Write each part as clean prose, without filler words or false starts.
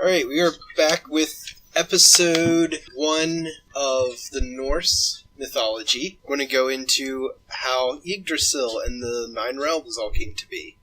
Alright, we are back with episode 1 of the Norse Mythology. We're going to go into how Yggdrasil and the 9 realms all came to be.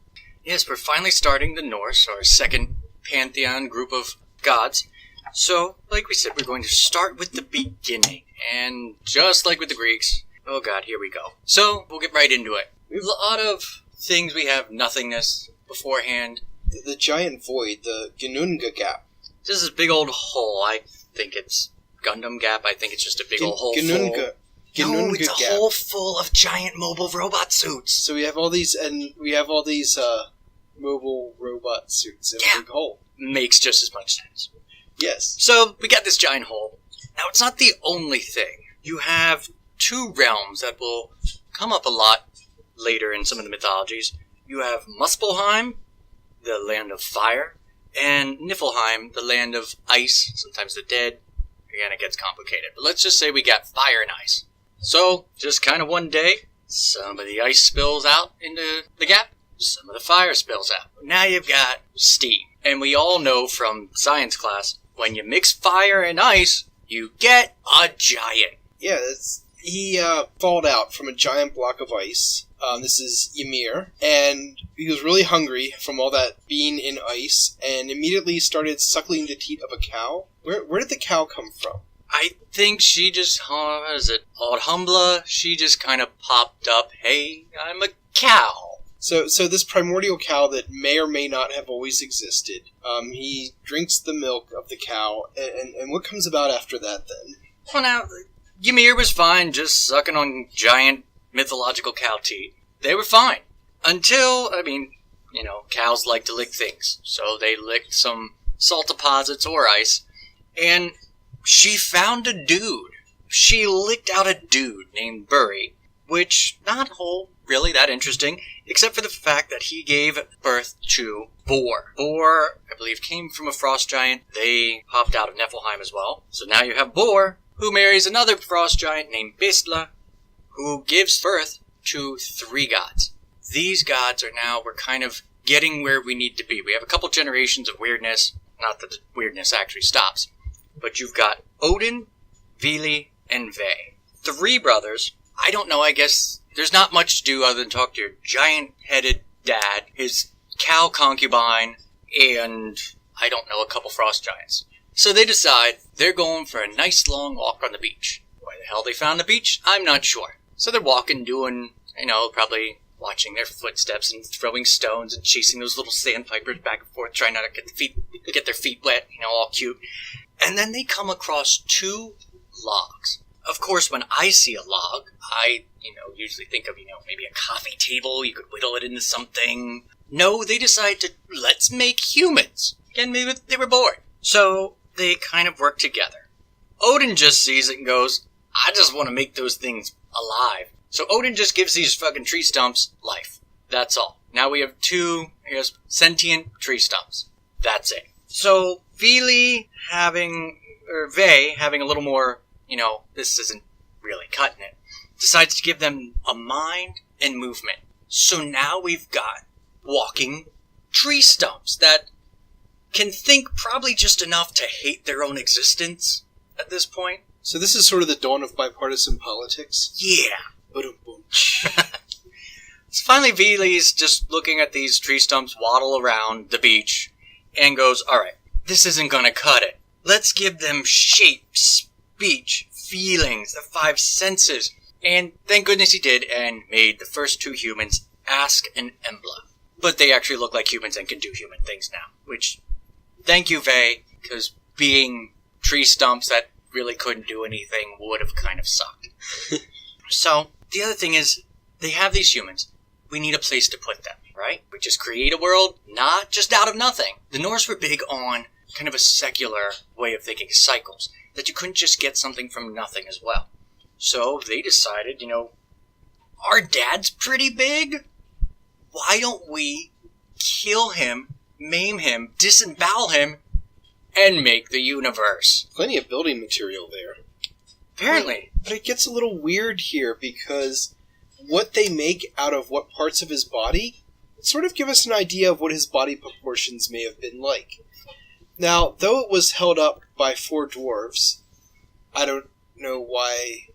Yes, we're finally starting the Norse, our second pantheon group of gods. So, like we said, we're going to start with the beginning. And just like with the Greeks, oh god, here we go. So, we'll get right into it. We have a lot of things we have nothingness beforehand. The giant void, the Ginnunga gap. This is a big old hole. I think it's Gundam Gap. I think it's just a big old hole full. Ginnunga No, it's a gap. hole full of giant mobile robot suits. So we have all these, mobile robot suits in a big hole. Makes just as much sense. Yes. So, we got this giant hole. Now, it's not the only thing. You have 2 realms that will come up a lot later in some of the mythologies. You have Muspelheim, the land of fire, and Niflheim, the land of ice, sometimes the dead. Again, it gets complicated. But let's just say we got fire and ice. So, just kind of one day, some of the ice spills out into the gap, some of the fire spills out. Now you've got steam. And we all know from science class, when you mix fire and ice, you get a giant. Yeah, he thawed out from a giant block of ice. This is Ymir, and he was really hungry from all that being in ice, and immediately started suckling the teat of a cow. Where did the cow come from? I think she just, what is it, Old Humbla, she just kind of popped up, hey, I'm a cow. So this primordial cow that may or may not have always existed, he drinks the milk of the cow, and what comes about after that then? Well now, Ymir was fine just sucking on giant mythological cow teat. They were fine. Until, cows like to lick things. So they licked some salt deposits or ice, and she found a dude. She licked out a dude named Buri, which, not really that interesting, except for the fact that he gave birth to Bor. Bor, I believe, came from a frost giant. They popped out of Niflheim as well. So now you have Bor, who marries another frost giant named Bestla, who gives birth to 3 gods. These gods we're kind of getting where we need to be. We have a couple generations of weirdness, not that the weirdness actually stops, but you've got Odin, Vili, and Ve. 3 brothers. I don't know, I guess there's not much to do other than talk to your giant-headed dad, his cow concubine, and, a couple frost giants. So they decide they're going for a nice long walk on the beach. Why the hell they found the beach, I'm not sure. So they're walking, doing, probably watching their footsteps and throwing stones and chasing those little sandpipers back and forth, trying not to get their feet wet, all cute. And then they come across 2 logs. Of course, when I see a log, I, usually think of, maybe a coffee table, you could whittle it into something. No, they decide to, let's make humans. Again, maybe they were bored. So they kind of work together. Odin just sees it and goes, I just want to make those things alive. So Odin just gives these fucking tree stumps life. That's all. Now we have 2, sentient tree stumps. That's it. So Ve having a little more, this isn't really cutting it, decides to give them a mind and movement. So now we've got walking tree stumps that can think probably just enough to hate their own existence at this point. So this is sort of the dawn of bipartisan politics? Yeah. So finally Vili's just looking at these tree stumps waddle around the beach and goes, alright, this isn't gonna cut it. Let's give them shape, speech, feelings, the 5 senses. And thank goodness he did and made the first 2 humans, Ask and Embla. But they actually look like humans and can do human things now, which, thank you, Ve, because being tree stumps that really couldn't do anything would have kind of sucked. So, the other thing is, they have these humans. We need a place to put them, right? We just create a world, not just out of nothing. The Norse were big on kind of a secular way of thinking, cycles, that you couldn't just get something from nothing as well. So, they decided, our dad's pretty big. Why don't we kill him, maim him, disembowel him, and make the universe? Plenty of building material there. Apparently. But it gets a little weird here because what they make out of what parts of his body sort of give us an idea of what his body proportions may have been like. Now, though it was held up by 4 dwarves, I don't know why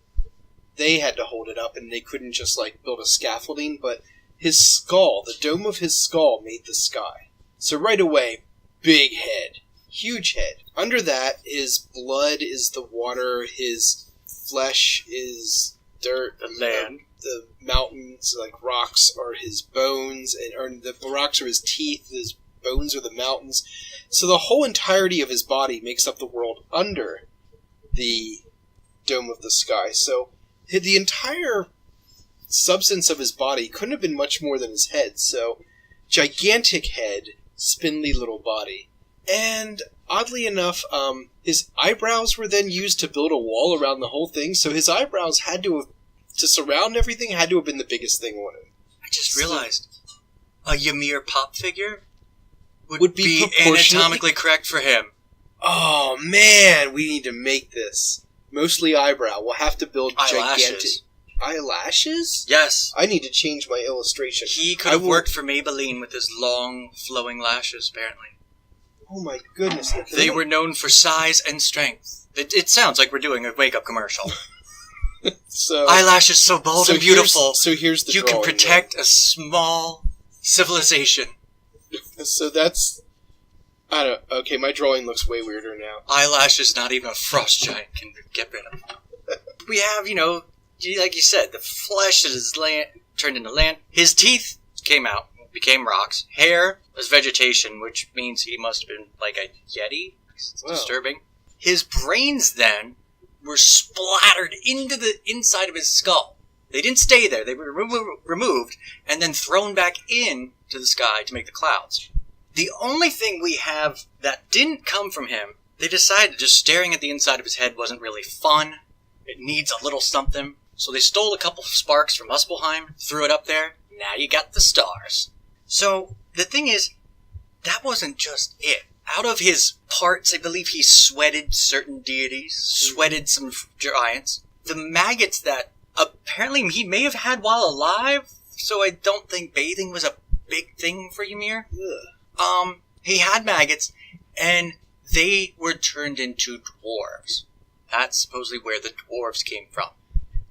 they had to hold it up and they couldn't just, build a scaffolding, but his skull, the dome of his skull, made the sky. So right away, big head. Huge head. Under that, his blood is the water, his flesh is dirt. The land. The mountains, rocks, are his bones, or the rocks are his teeth, his bones are the mountains. So the whole entirety of his body makes up the world under the dome of the sky. So the entire substance of his body couldn't have been much more than his head. So gigantic head, spindly little body. And oddly enough, his eyebrows were then used to build a wall around the whole thing. So his eyebrows had to surround everything, had to have been the biggest thing on it. I just realized a Ymir pop figure would be anatomically correct for him. Oh man, we need to make this. Mostly eyebrow. We'll have to build gigantic eyelashes. Yes. I need to change my illustration. He could have worked for Maybelline with his long, flowing lashes, apparently. Oh my goodness. They were known for size and strength. It sounds like we're doing a wake-up commercial. So eyelashes so bold and beautiful. Here's the you drawing. You can protect a small civilization. So that's... I don't... Okay, my drawing looks way weirder now. Eyelashes not even a frost giant can get rid of. We have, like you said, the flesh that is turned into land. His teeth came out, became rocks. Hair was vegetation, which means he must have been like a yeti. It's disturbing. His brains then were splattered into the inside of his skull. They didn't stay there. They were removed and then thrown back in to the sky to make the clouds. The only thing we have that didn't come from him, they decided just staring at the inside of his head wasn't really fun. It needs a little something. So they stole a couple of sparks from Muspelheim, threw it up there. Now you got the stars. So the thing is, that wasn't just it. Out of his parts, I believe he sweated certain deities, sweated some giants. The maggots that apparently he may have had while alive, so I don't think bathing was a big thing for Ymir. He had maggots, and they were turned into dwarves. That's supposedly where the dwarves came from.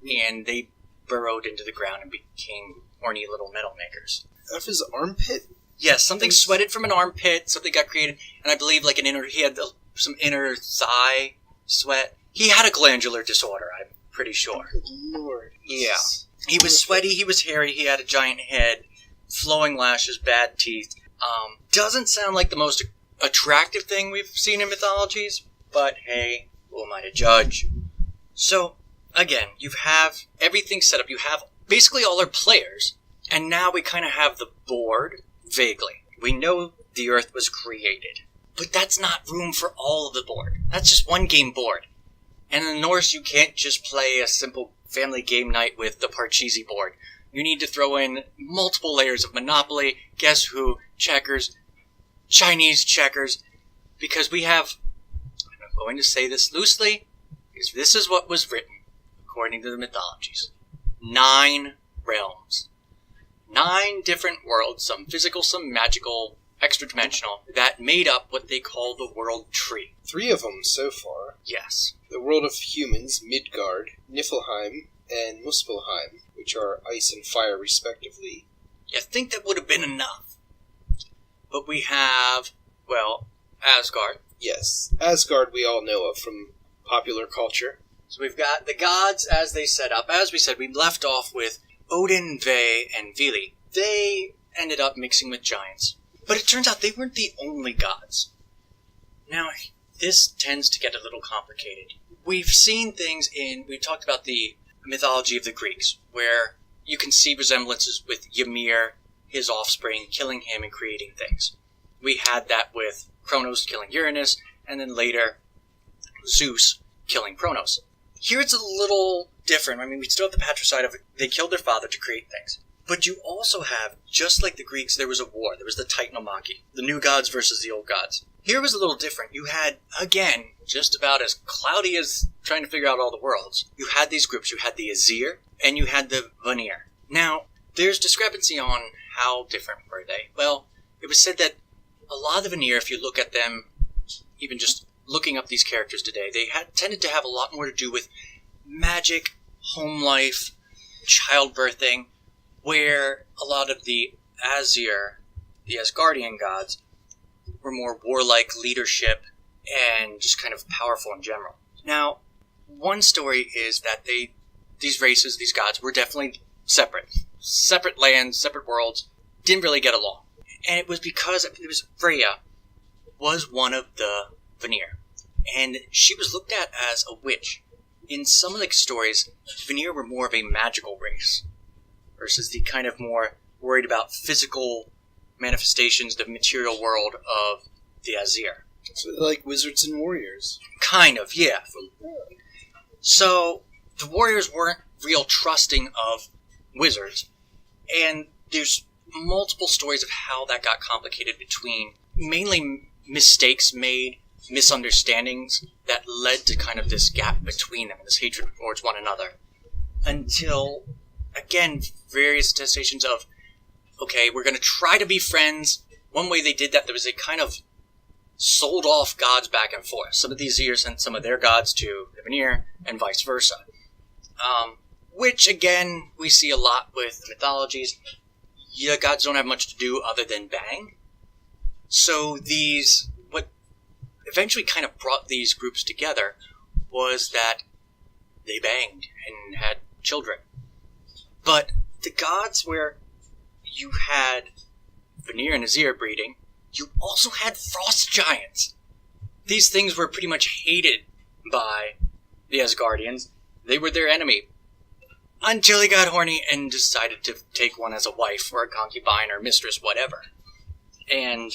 And they burrowed into the ground and became horny little metal makers. Of his armpit? Yes, something sweated from an armpit, something got created, and I believe he had some inner thigh sweat. He had a glandular disorder, I'm pretty sure. Good Lord. Yeah. He was sweaty, he was hairy, he had a giant head, flowing lashes, bad teeth. Doesn't sound like the most attractive thing we've seen in mythologies, but hey, who am I to judge? So, again, you have everything set up. You have basically all our players, and now we kind of have the board. Vaguely. We know the Earth was created. But that's not room for all of the board. That's just one game board. And in the Norse, you can't just play a simple family game night with the Parcheesi board. You need to throw in multiple layers of Monopoly, Guess Who, checkers, Chinese checkers, because we have, I'm going to say this loosely, because this is what was written, according to the mythologies. 9 realms. 9 different worlds, some physical, some magical, extra-dimensional, that made up what they call the world tree. 3 of them so far. Yes. The world of humans, Midgard, Niflheim, and Muspelheim, which are ice and fire respectively. You think that would have been enough. But we have, Asgard. Yes, Asgard we all know of from popular culture. So we've got the gods as they set up. As we said, we left off with Odin, Ve, and Vili. They ended up mixing with giants. But it turns out they weren't the only gods. Now, this tends to get a little complicated. We've seen things we talked about the mythology of the Greeks, where you can see resemblances with Ymir, his offspring, killing him and creating things. We had that with Kronos killing Uranus, and then later Zeus killing Kronos. Here it's a little different. I mean, we still have the patricide of they killed their father to create things. But you also have, just like the Greeks, there was a war. There was the Titanomachy, the new gods versus the old gods. Here was a little different. You had, again, just about as cloudy as trying to figure out all the worlds. You had these groups. You had the Azir, and you had the Vanir. Now, there's discrepancy on how different were they. Well, it was said that a lot of the Vanir, if you look at them even just looking up these characters today, they had tended to have a lot more to do with magic, home life, childbirthing, where a lot of the Asir, the Asgardian gods, were more warlike leadership and just kind of powerful in general. Now, one story is that these races, these gods, were definitely separate lands, separate worlds, didn't really get along. And it was because Freya was one of the Vanir, and she was looked at as a witch. In some of the stories, Vanir were more of a magical race, versus the kind of more worried about physical manifestations, the material world of the Asir. So like wizards and warriors. Kind of, yeah. So, the warriors weren't real trusting of wizards, and there's multiple stories of how that got complicated between mainly mistakes made, misunderstandings that led to kind of this gap between them, this hatred towards one another. Until, again, various attestations of, okay, we're going to try to be friends. One way they did that, there was a kind of sold off gods back and forth. Some of these Asir sent some of their gods to the Vanir, and vice versa. Which, again, we see a lot with the mythologies. Yeah, gods don't have much to do other than bang. So what eventually kind of brought these groups together was that they banged and had children. But the gods where you had Vanir and Asir breeding, you also had frost giants. These things were pretty much hated by the Asgardians. They were their enemy. Until he got horny and decided to take one as a wife or a concubine or mistress, whatever. And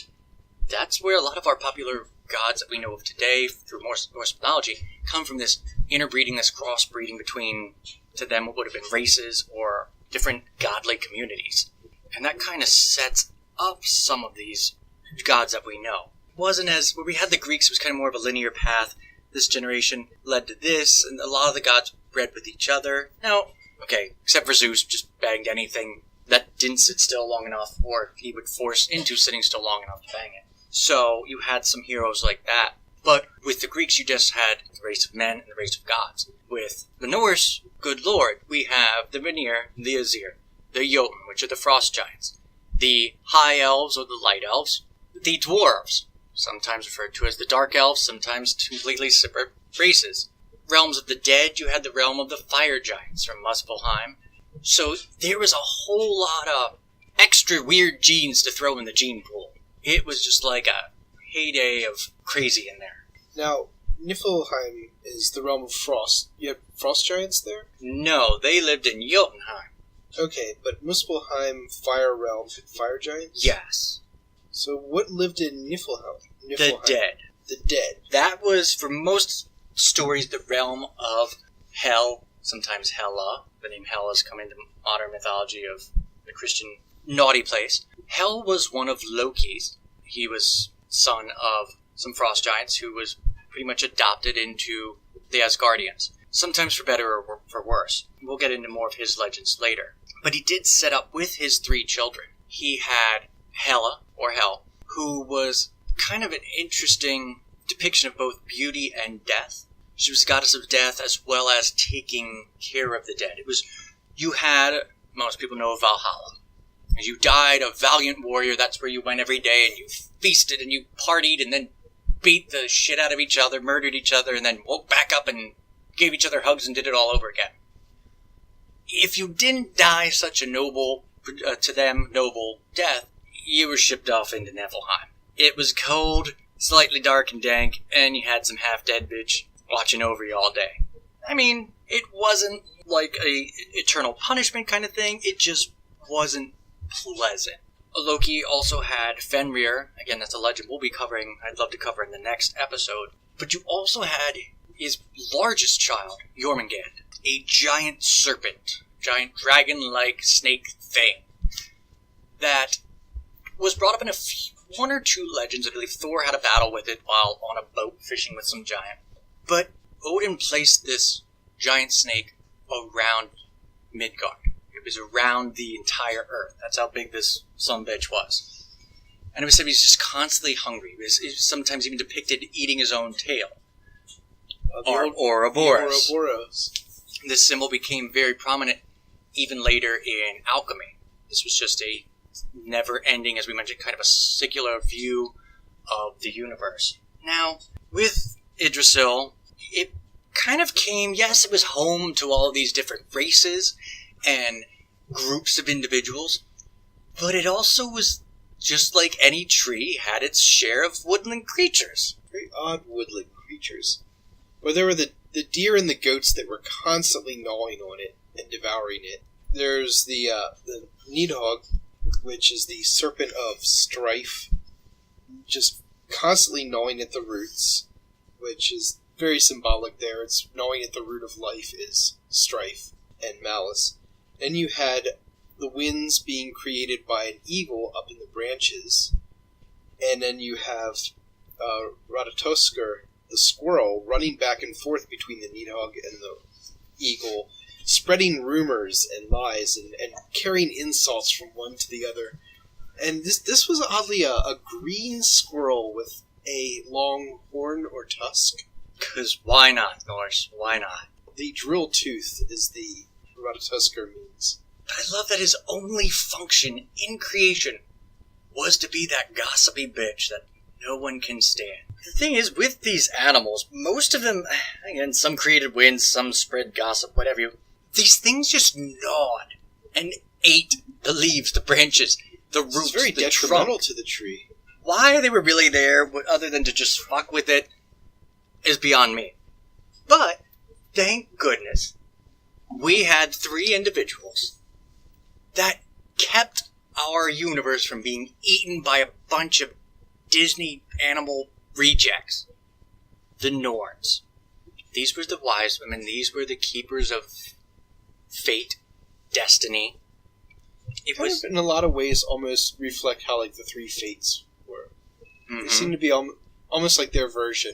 that's where a lot of our popular gods that we know of today through Norse mythology come from, this interbreeding, this crossbreeding between, to them, what would have been races or different godly communities. And that kind of sets up some of these gods that we know. It wasn't as, where we had the Greeks, it was kind of more of a linear path. This generation led to this, and a lot of the gods bred with each other. Now, okay, except for Zeus, just banged anything that didn't sit still long enough, or he would force into sitting still long enough to bang it. So you had some heroes like that. But with the Greeks, you just had the race of men and the race of gods. With the Norse, good lord, we have the Vanir, the Asir, the Jotun, which are the frost giants, the high elves or the light elves, the dwarves, sometimes referred to as the dark elves, sometimes completely separate races. Realms of the dead, you had the realm of the fire giants from Muspelheim. So there was a whole lot of extra weird genes to throw in the gene pool. It was just like a heyday of crazy in there. Now, Niflheim is the realm of frost. You have frost giants there? No, they lived in Jotunheim. Okay, but Muspelheim fire realm had fire giants? Yes. So what lived in Niflheim? The dead. The dead. That was, for most stories, the realm of Hell, sometimes Hela. The name Hel has come into modern mythology of the Christian naughty place. Hel was one of Loki's. He was son of some frost giants who was pretty much adopted into the Asgardians. Sometimes for better or for worse. We'll get into more of his legends later. But he did set up with his 3 children. He had Hela, or Hel, who was kind of an interesting depiction of both beauty and death. She was a goddess of death as well as taking care of the dead. It was, you had, most people know of Valhalla. As you died, a valiant warrior, that's where you went every day, and you feasted and you partied and then beat the shit out of each other, murdered each other, and then woke back up and gave each other hugs and did it all over again. If you didn't die such a noble, to them, noble death, you were shipped off into Niflheim. It was cold, slightly dark and dank, and you had some half-dead bitch watching over you all day. I mean, it wasn't like a eternal punishment kind of thing, it just wasn't pleasant. Loki also had Fenrir, again that's a legend we'll be covering, I'd love to cover in the next episode, but you also had his largest child, Jormungand, a giant serpent, giant dragon-like snake thing, that was brought up in one or two legends. I believe Thor had a battle with it while on a boat fishing with some giant. But Odin placed this giant snake around Midgard. It was around the entire Earth. That's how big this sumbitch was. And it was said he's just constantly hungry. He was sometimes even depicted eating his own tail. Ouroboros. Ouroboros. This symbol became very prominent even later in alchemy. This was just a never-ending, as we mentioned, kind of a secular view of the universe. Now, with Yggdrasil, it kind of came, yes, it was home to all of these different races and groups of individuals, but it also was, just like any tree, had its share of woodland creatures. Very odd woodland creatures. Well, there were the deer and the goats that were constantly gnawing on it and devouring it. There's the Nidhogg, which is the serpent of strife, just constantly gnawing at the roots, which is very symbolic there. It's gnawing at the root of life is strife and malice. Then you had the winds being created by an eagle up in the branches, and then you have Ratatoskr, the squirrel, running back and forth between the Nidhogg and the eagle, spreading rumors and lies and carrying insults from one to the other. And this was oddly a green squirrel with a long horn or tusk. Because why not, Norse? Why not? The drill tooth is the Ratatoskr means. But I love that his only function in creation was to be that gossipy bitch that no one can stand. The thing is, with these animals, most of them, again, some created winds, some spread gossip, whatever these things just gnawed and ate the leaves, the branches, the roots, it's very the detrimental trunk. to the tree. Why they were really there, other than to just fuck with it, is beyond me. But, thank goodness, we had 3 individuals that kept our universe from being eaten by a bunch of Disney animal rejects. The Norns. These were the wise women. These were the keepers of fate, destiny. It kind was of, in a lot of ways, almost reflect how like the 3 fates were. Mm-hmm. They seem to be almost like their version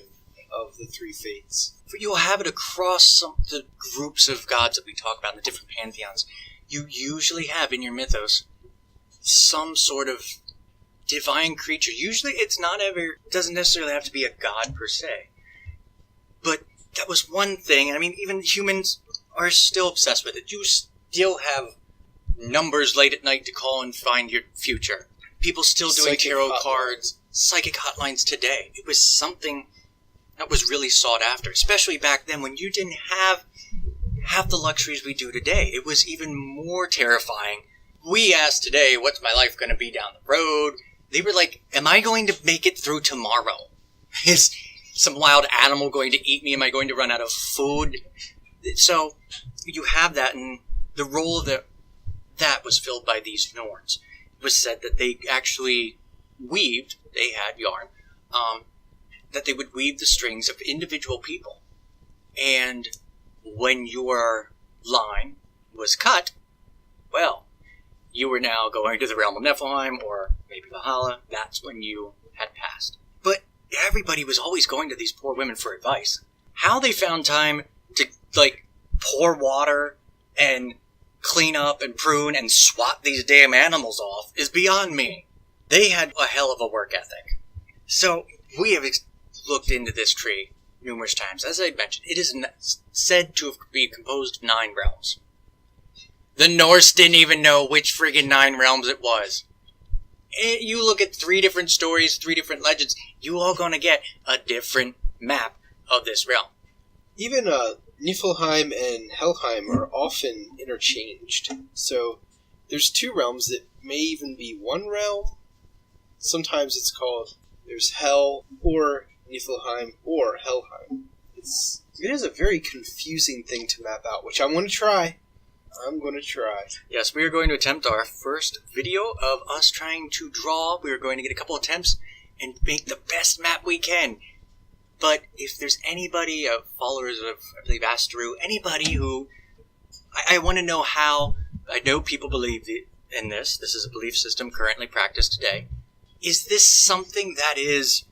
of the 3 fates. You'll have it across the groups of gods that we talk about in the different pantheons. You usually have in your mythos some sort of divine creature. Usually it doesn't necessarily have to be a god per se. But that was one thing. I mean, even humans are still obsessed with it. You still have numbers late at night to call and find your future. People still doing Psychic tarot hotlines. cards, psychic hotlines today. It was something that was really sought after, especially back then when you didn't have the luxuries we do today. It was even more terrifying. We asked today, what's my life going to be down the road? They were like, am I going to make it through tomorrow? Is some wild animal going to eat me? Am I going to run out of food? So you have that, and the role of that was filled by these Norns. It was said that they actually weaved, they had yarn, that they would weave the strings of individual people. And when your line was cut, well, you were now going to the realm of Nephilim, or maybe Valhalla. That's when you had passed. But everybody was always going to these poor women for advice. How they found time to, pour water and clean up and prune and swat these damn animals off is beyond me. They had a hell of a work ethic. So, we have looked into this tree numerous times. As I mentioned, it is said to be composed of 9 realms. The Norse didn't even know which friggin' 9 realms it was. You look at 3 different stories, 3 different legends, you all gonna get a different map of this realm. Even Niflheim and Helheim are often interchanged. So there's 2 realms that may even be 1 realm. Sometimes it's called there's Hell or Niflheim or Helheim. It is a very confusing thing to map out, which I'm going to try. Yes, we are going to attempt our first video of us trying to draw. We are going to get a couple attempts and make the best map we can. But if there's anybody, followers of, I believe, Asteru, anybody who... I want to know how... I know people believe in this. This is a belief system currently practiced today. Is this something that is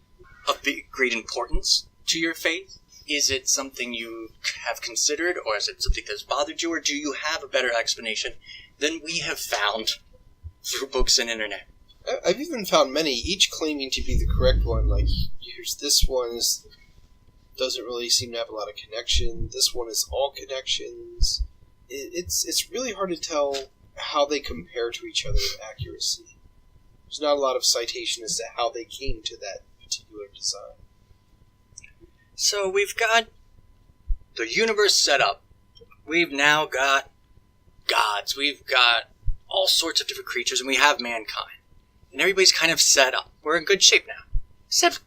of great importance to your faith? Is it something you have considered, or is it something that's bothered you, or do you have a better explanation than we have found through books and internet? I've even found many, each claiming to be the correct one. Like, here's this one doesn't really seem to have a lot of connection. This one is all connections. It's really hard to tell how they compare to each other with accuracy. There's not a lot of citation as to how they came to that particular design. So we've got the universe set up. We've now got gods. We've got all sorts of different creatures, and we have mankind. And everybody's kind of set up. We're in good shape now. Except,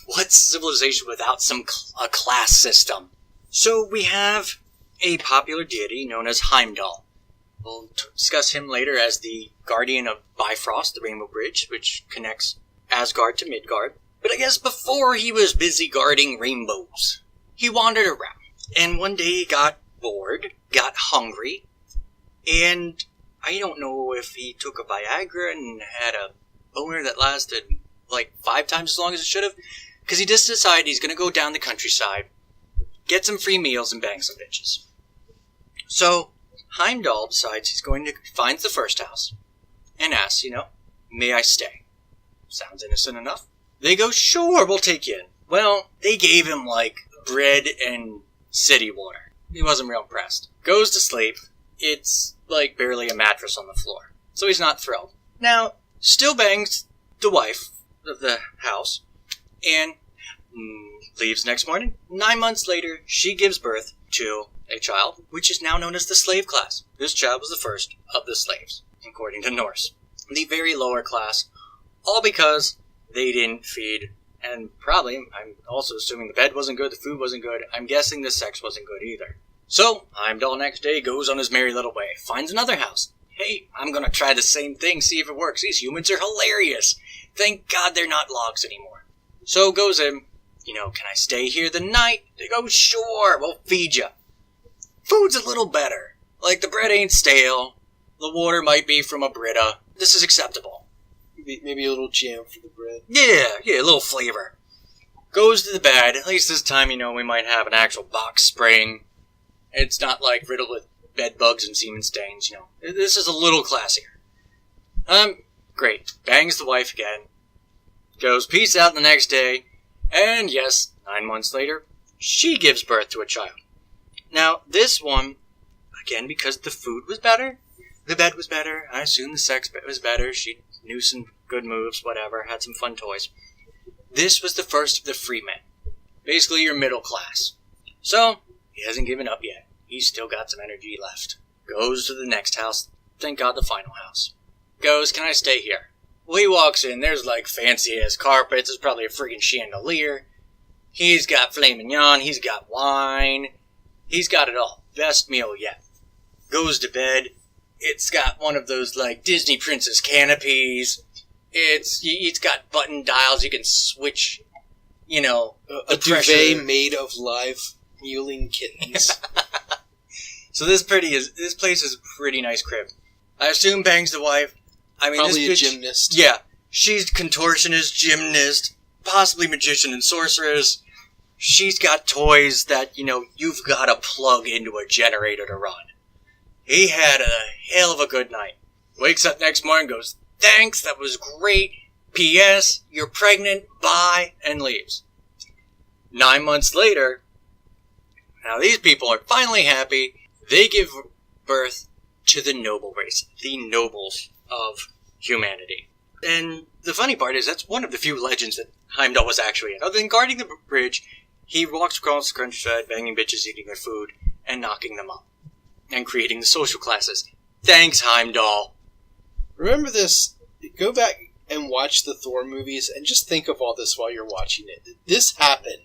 what's civilization without a class system? So we have a popular deity known as Heimdall. We'll discuss him later as the guardian of Bifrost, the Rainbow Bridge, which connects Asgard to Midgard. But I guess before he was busy guarding rainbows, he wandered around. And one day he got bored, got hungry, and I don't know if he took a Viagra and had a boner that lasted like 5 times as long as it should have, because he just decided he's going to go down the countryside, get some free meals, and bang some bitches. So Heimdall decides he's going to find the first house and asks, may I stay? Sounds innocent enough. They go, sure, we'll take you in. Well, they gave him like bread and city water. He wasn't real impressed. Goes to sleep. It's like barely a mattress on the floor. So he's not thrilled. Now, still bangs the wife of the house and leaves next morning. 9 months later, she gives birth to a child, which is now known as the slave class. This child was the first of the slaves, according to Norse. The very lower class, all because they didn't feed, and probably, I'm also assuming the bed wasn't good, the food wasn't good, I'm guessing the sex wasn't good either. So, Heimdall next day goes on his merry little way, finds another house. Hey, I'm gonna try the same thing, see if it works. These humans are hilarious. Thank God they're not logs anymore. So goes in, can I stay here the night? They go, sure, we'll feed you. Food's a little better. Like, the bread ain't stale. The water might be from a Brita. This is acceptable. Maybe a little jam for the bread. Yeah, a little flavor. Goes to the bed. At least this time, we might have an actual box spring. It's not, like, riddled with bed bugs and semen stains, This is a little classier. Great. Bangs the wife again. Goes peace out the next day. And yes, 9 months later, she gives birth to a child. Now, this one, again, because the food was better, the bed was better, I assume the sex was better, she knew some good moves, whatever, had some fun toys. This was the first of the free men. Basically your middle class. So, he hasn't given up yet. He's still got some energy left. Goes to the next house, thank God the final house. Goes, can I stay here? Well, he walks in, there's like fancy-ass carpets, there's probably a freaking chandelier. He's got filet mignon, he's got wine, he's got it all. Best meal yet. Goes to bed, it's got one of those like Disney princess canopies. It's got button dials, you can switch, a duvet made of live mewling kittens. So this place is a pretty nice crib. I assume bangs the wife. I mean, probably this bitch, a gymnast. Yeah, she's contortionist, gymnast, possibly magician and sorceress. She's got toys that, you've got to plug into a generator to run. He had a hell of a good night. Wakes up next morning, goes, thanks, that was great. P.S., you're pregnant, bye, and leaves. 9 months later, now these people are finally happy. They give birth to the noble race, the nobles of humanity. And the funny part is that's one of the few legends that Heimdall was actually in. Other than guarding the bridge, he walks across the countryside, banging bitches, eating their food, and knocking them up. And creating the social classes. Thanks, Heimdall. Remember this, go back and watch the Thor movies, and just think of all this while you're watching it. This happened.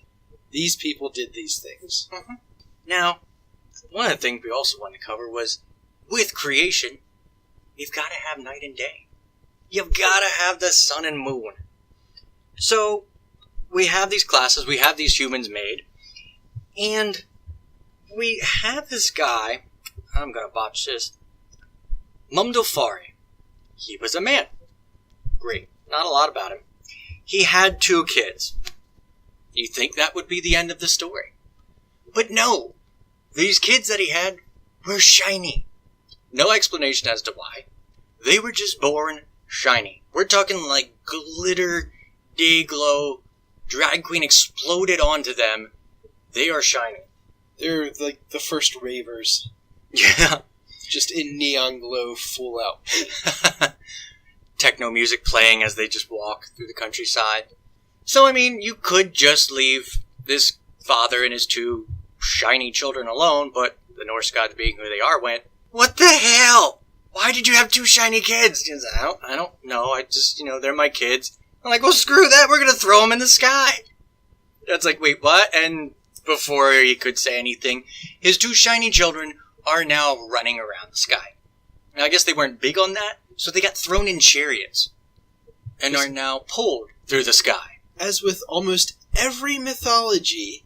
These people did these things. Mm-hmm. Now, one of the things we also wanted to cover was, with creation, you've got to have night and day. You've got to have the sun and moon. So, we have these classes, we have these humans made, and we have this guy, I'm going to botch this, Mumdalfari. He was a man. Great. Not a lot about him. He had 2 kids. You think that would be the end of the story. But no. These kids that he had were shiny. No explanation as to why. They were just born shiny. We're talking like glitter, day glow, drag queen exploded onto them. They are shiny. They're like the first ravers. Yeah. Just in neon glow, full out. Techno music playing as they just walk through the countryside. So, I mean, you could just leave this father and his two shiny children alone, but the Norse gods, being who they are, went, "What the hell? Why did you have two shiny kids?" He goes, I don't know. I just, they're my kids. I'm like, well, screw that. We're going to throw them in the sky. Dad's like, wait, what? And before he could say anything, his two shiny children are now running around the sky. And I guess they weren't big on that, so they got thrown in chariots and are now pulled through the sky. As with almost every mythology,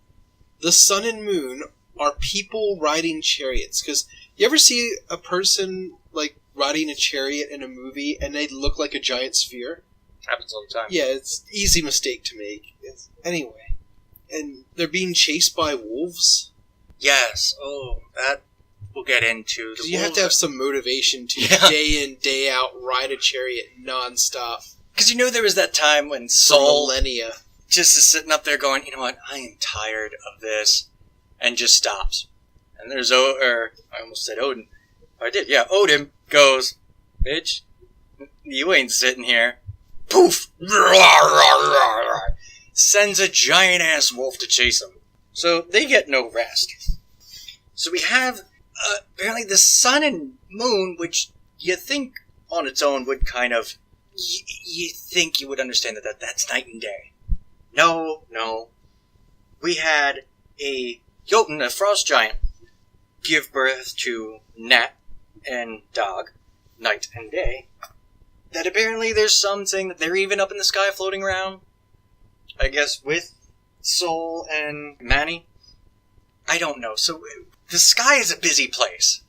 the sun and moon are people riding chariots. Because you ever see a person like riding a chariot in a movie and they look like a giant sphere? Happens all the time. Yeah, it's an easy mistake to make. Anyway, and they're being chased by wolves. Yes. Oh, that we'll get into. You have to have some motivation to day in, day out ride a chariot nonstop. Because there was that time when Sol millennia just is sitting up there going, you know what, I am tired of this, and just stops. And there's I almost said Odin. I did, yeah. Odin goes, bitch, you ain't sitting here. Poof! Sends a giant-ass wolf to chase him. So they get no rest. So we have, apparently the sun and moon, which you think on its own would kind of, you think you would understand that's night and day. No. We had a Jotun, a frost giant, give birth to Nat and Dog, night and day. That apparently there's some saying that they're even up in the sky floating around. I guess with Sol and Manny. I don't know. So the sky is a busy place.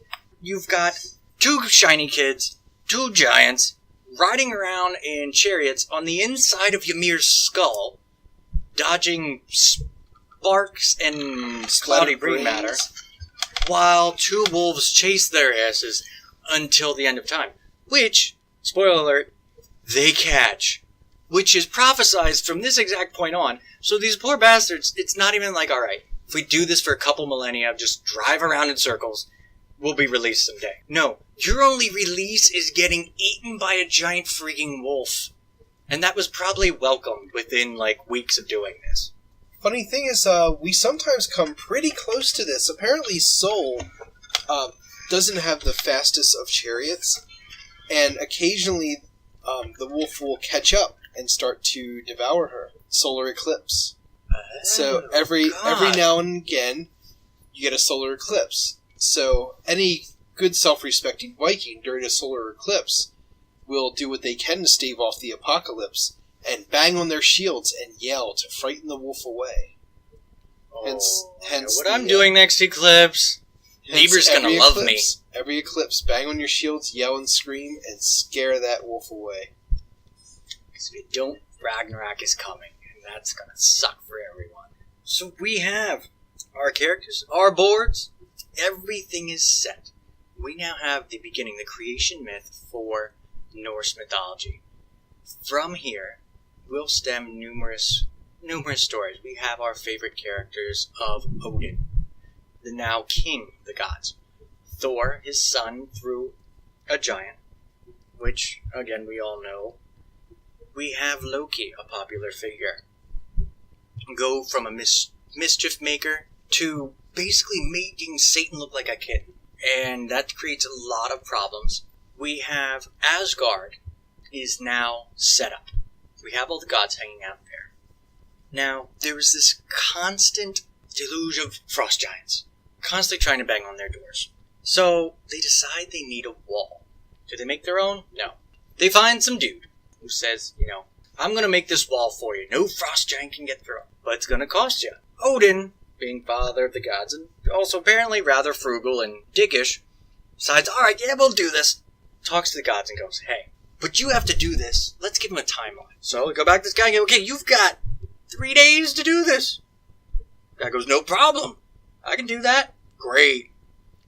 You've got two shiny kids, two giants, riding around in chariots on the inside of Ymir's skull, dodging sparks and cloudy green matter, while two wolves chase their asses until the end of time. Which, spoiler alert, they catch. Which is prophesized from this exact point on. So these poor bastards, it's not even like, alright, if we do this for a couple millennia, just drive around in circles, we'll be released someday. No, your only release is getting eaten by a giant freaking wolf. And that was probably welcomed within, weeks of doing this. Funny thing is, we sometimes come pretty close to this. Apparently Sol doesn't have the fastest of chariots, and occasionally the wolf will catch up and start to devour her. Solar eclipse. So every now and again, you get a solar eclipse. So any good self-respecting Viking during a solar eclipse will do what they can to stave off the apocalypse and bang on their shields and yell to frighten the wolf away. Hence what I'm doing next eclipse. Neighbor's gonna love me. Every eclipse, bang on your shields, yell and scream, and scare that wolf away. Because if you don't, Ragnarok is coming, and that's gonna suck for everyone. So we have our characters, our boards, everything is set. We now have the beginning, the creation myth for Norse mythology. From here, will stem numerous stories. We have our favorite characters of Odin, the now king of the gods. Thor, his son, through a giant, which, again, we all know. We have Loki, a popular figure. Go from a mischief maker to basically making Satan look like a kid. And that creates a lot of problems. We have Asgard is now set up. We have all the gods hanging out there. Now, there is this constant deluge of frost giants, constantly trying to bang on their doors. So, they decide they need a wall. Do they make their own? No. They find some dude who says, I'm going to make this wall for you. No frost giant can get through it, but it's going to cost you. Odin, being father of the gods, and also apparently rather frugal and dickish, decides, alright, yeah, we'll do this. Talks to the gods and goes, hey, but you have to do this. Let's give him a timeline. So we go back to this guy and go, okay, you've got 3 days to do this. The guy goes, no problem. I can do that. Great.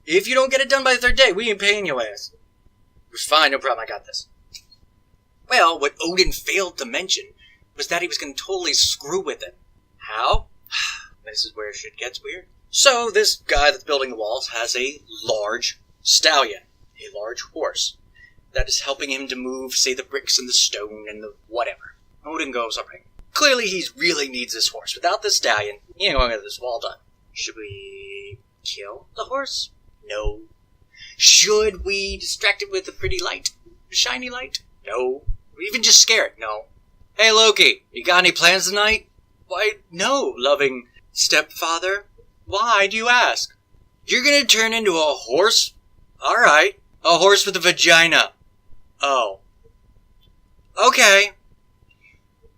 If you don't get it done by the 3rd day, we ain't paying your ass. It was fine, no problem, I got this. Well, what Odin failed to mention was that he was going to totally screw with it. How? This is where shit gets weird. So, this guy that's building the walls has a large stallion, a large horse, that is helping him to move, say, the bricks and the stone and the whatever. Odin goes, alright, clearly he really needs this horse. Without the stallion, he ain't going to get this wall done. Should we kill the horse? No. Should we distract it with a pretty light? A shiny light? No. Or even just scare it? No. Hey, Loki, you got any plans tonight? Why, no, loving stepfather. Why do you ask? You're gonna turn into a horse? Alright. A horse with a vagina. Oh. Okay.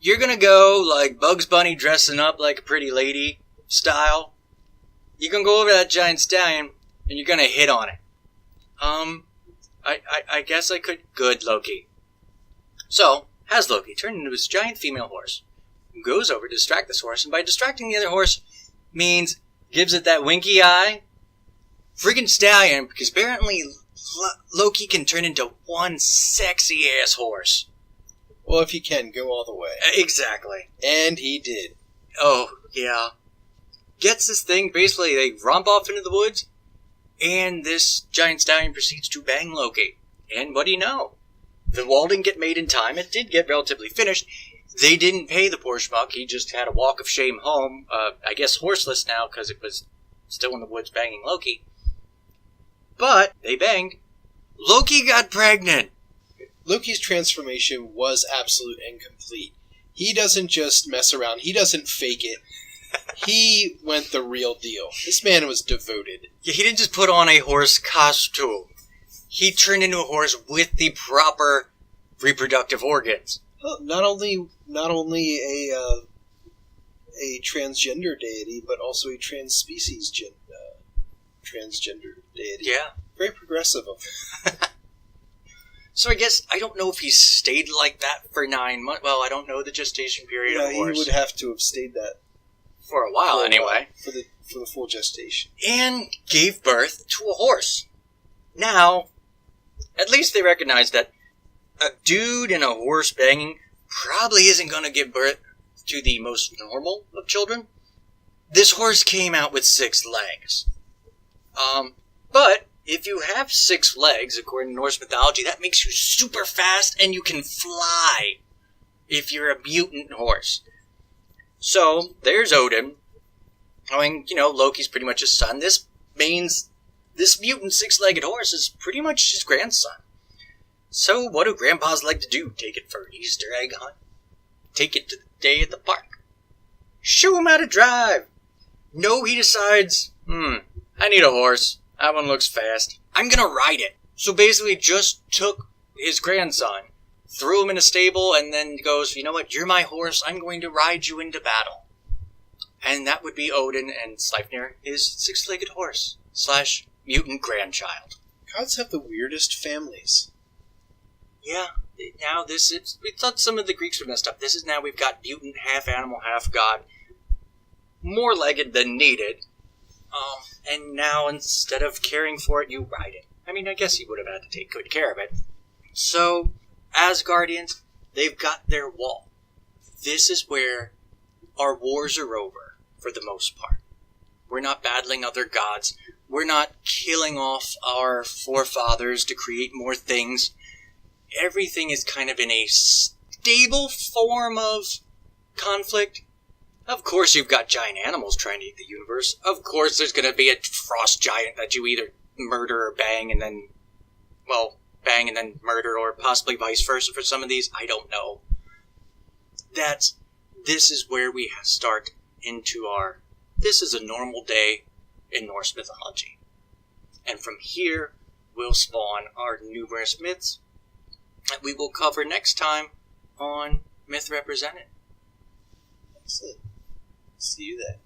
You're gonna go like Bugs Bunny dressing up like a pretty lady style. You're gonna go over to that giant stallion and you're gonna hit on it. I guess I could. Good, Loki. So, has Loki turned into his giant female horse, goes over to distract this horse, and by distracting the other horse means gives it that winky eye. Friggin' stallion, because apparently Loki can turn into one sexy ass horse. Well, if he can, go all the way. Exactly. And he did. Oh, yeah. Gets this thing, basically they romp off into the woods, and this giant stallion proceeds to bang Loki. And what do you know? The wall didn't get made in time. It did get relatively finished. They didn't pay the poor schmuck. He just had a walk of shame home. I guess horseless now because it was still in the woods banging Loki. But they banged. Loki got pregnant. Loki's transformation was absolute and complete. He doesn't just mess around. He doesn't fake it. He went the real deal. This man was devoted. Yeah, he didn't just put on a horse costume. He turned into a horse with the proper reproductive organs. Well, not only a transgender deity, but also a trans-species transgender deity. Yeah. Very progressive of him. So I guess, I don't know if he stayed like that for 9 months. Well, I don't know the gestation period of a horse. He would have to have stayed that. For a while, anyway. For the full gestation. And gave birth to a horse. Now, at least they recognize that a dude and a horse banging probably isn't going to give birth to the most normal of children. This horse came out with 6 legs. But if you have 6 legs, according to Norse mythology, that makes you super fast and you can fly if you're a mutant horse. So, there's Odin. I mean, Loki's pretty much his son. This means this mutant 6-legged horse is pretty much his grandson. So, what do grandpas like to do? Take it for an Easter egg hunt? Take it to the day at the park? Show him how to drive! No, he decides, I need a horse. That one looks fast. I'm gonna ride it. So basically just took his grandson, threw him in a stable, and then goes, you know what, you're my horse, I'm going to ride you into battle. And that would be Odin and Sleipnir, his 6-legged horse / mutant grandchild. Gods have the weirdest families. Yeah, now this is, we thought some of the Greeks were messed up. This is now we've got mutant, half animal, half god. More legged than needed. And now instead of caring for it, you ride it. I mean, I guess you would have had to take good care of it. So, Asgardians, they've got their wall. This is where our wars are over, for the most part. We're not battling other gods. We're not killing off our forefathers to create more things. Everything is kind of in a stable form of conflict. Of course you've got giant animals trying to eat the universe. Of course there's going to be a frost giant that you either murder or bang and then murder, or possibly vice versa for some of these. I don't know. This is where we start into this is a normal day in Norse mythology. And from here will spawn our numerous myths that we will cover next time on Myth Represented. Excellent. See you then.